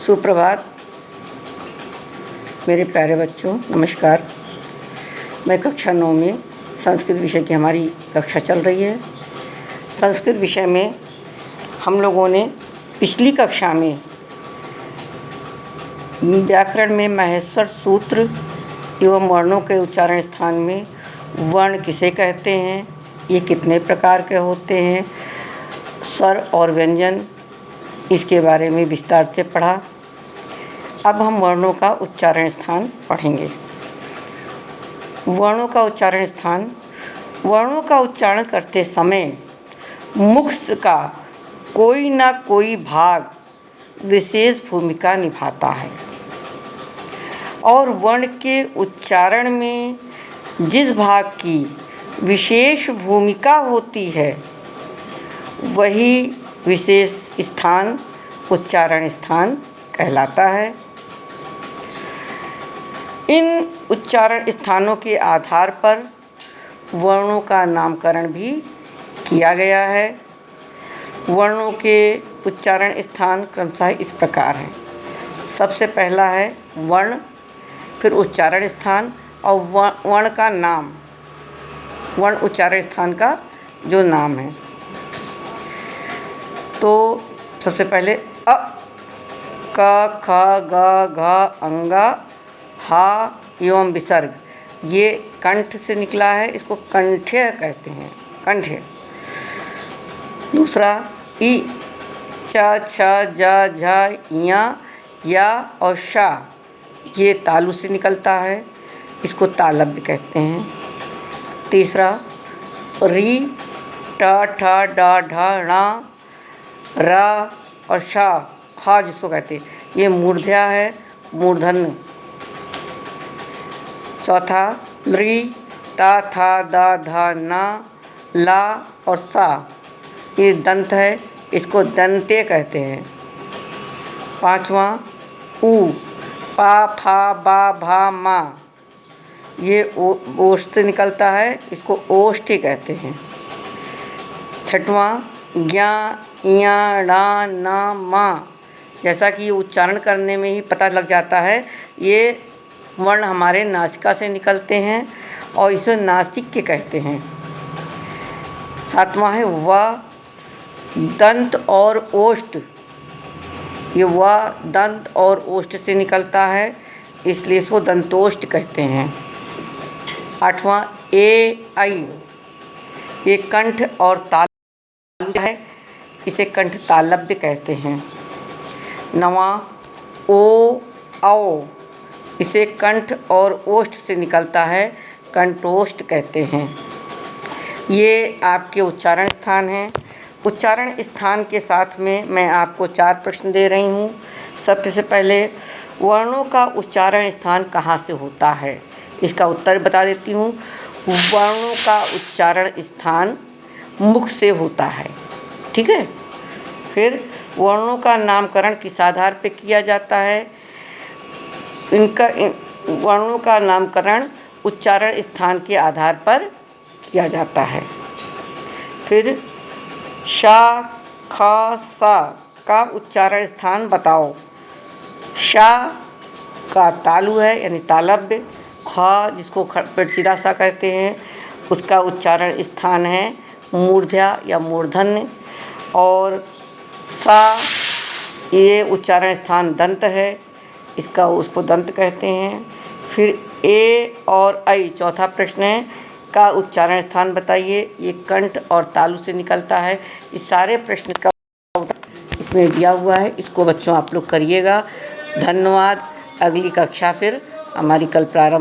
सुप्रभात मेरे प्यारे बच्चों, नमस्कार। मैं कक्षा 9 में संस्कृत विषय की हमारी कक्षा चल रही है। संस्कृत विषय में हम लोगों ने पिछली कक्षा में व्याकरण में माहेश्वर सूत्र एवं वर्णों के उच्चारण स्थान में वर्ण किसे कहते हैं, ये कितने प्रकार के होते हैं, स्वर और व्यंजन, इसके बारे में विस्तार से पढ़ा। अब हम वर्णों का उच्चारण स्थान पढ़ेंगे। वर्णों का उच्चारण स्थान, वर्णों का उच्चारण करते समय मुख का कोई ना कोई भाग विशेष भूमिका निभाता है और वर्ण के उच्चारण में जिस भाग की विशेष भूमिका होती है वही विशेष स्थान उच्चारण स्थान कहलाता है। इन उच्चारण स्थानों के आधार पर वर्णों का नामकरण भी किया गया है। वर्णों के उच्चारण स्थान क्रमशः इस प्रकार हैं। सबसे पहला है वर्ण, फिर उच्चारण स्थान और वर्ण का नाम, वर्ण उच्चारण स्थान का जो नाम है। तो सबसे पहले अ, क, ख, ग, घ, अंगा, हा एवं विसर्ग, ये कंठ से निकला है, इसको कंठ्य कहते हैं, कंठ्य। दूसरा ई, च, छ, ज, झ, इया, या और शा, ये तालु से निकलता है, इसको तालव्य कहते हैं। तीसरा री, ट, ठ, ड, ढ, ण, र और शा, खा जिसको कहते हैं, ये मूर्ध्या है, मूर्धन्य। चौथा लृ, ता, था, दा, धा, ना, ला और सा, ये दंत है, इसको दंते कहते हैं। पांचवा ऊ, पा, फा, बा, भा, मा, ये ओष्ठ से निकलता है, इसको ओष्ठी कहते हैं। छठवां ज्ञा, इया, णा, ना, मा, जैसा कि ये उच्चारण करने में ही पता लग जाता है, ये वर्ण हमारे नासिका से निकलते हैं और इसे नासिक्य कहते हैं। सातवां है व, दंत और ओष्ठ, ये व दंत और ओष्ठ से निकलता है, इसलिए इसको दंतोष्ठ कहते हैं। आठवां ए, आई, ये कंठ और तालु है, इसे कंठ तालव्य कहते हैं। नवां ओ, औ, इसे कंठ और ओष्ठ से निकलता है, कंठोष्ठ कहते हैं। ये आपके उच्चारण स्थान हैं। उच्चारण स्थान के साथ में मैं आपको 4 प्रश्न दे रही हूँ। सबसे पहले वर्णों का उच्चारण स्थान कहाँ से होता है, इसका उत्तर बता देती हूँ। वर्णों का उच्चारण स्थान मुख से होता है, ठीक है। फिर वर्णों का नामकरण किस आधार पे किया जाता है, वर्णों का नामकरण उच्चारण स्थान के आधार पर किया जाता है। फिर शा, ख, सा का उच्चारण स्थान बताओ। शा का तालु है यानी तालव्य, ख जिसको पेटचिरा सा कहते हैं, उसका उच्चारण स्थान है मूर्ध्या या मूर्धन्य, और सा ये उच्चारण स्थान दंत है, इसका उसको दंत कहते हैं। फिर ए और ऐ चौथा प्रश्न है, का उच्चारण स्थान बताइए, ये कंठ और तालु से निकलता है। इस सारे प्रश्न का इसमें दिया हुआ है, इसको बच्चों आप लोग करिएगा। धन्यवाद। अगली कक्षा फिर हमारी कल प्रारंभ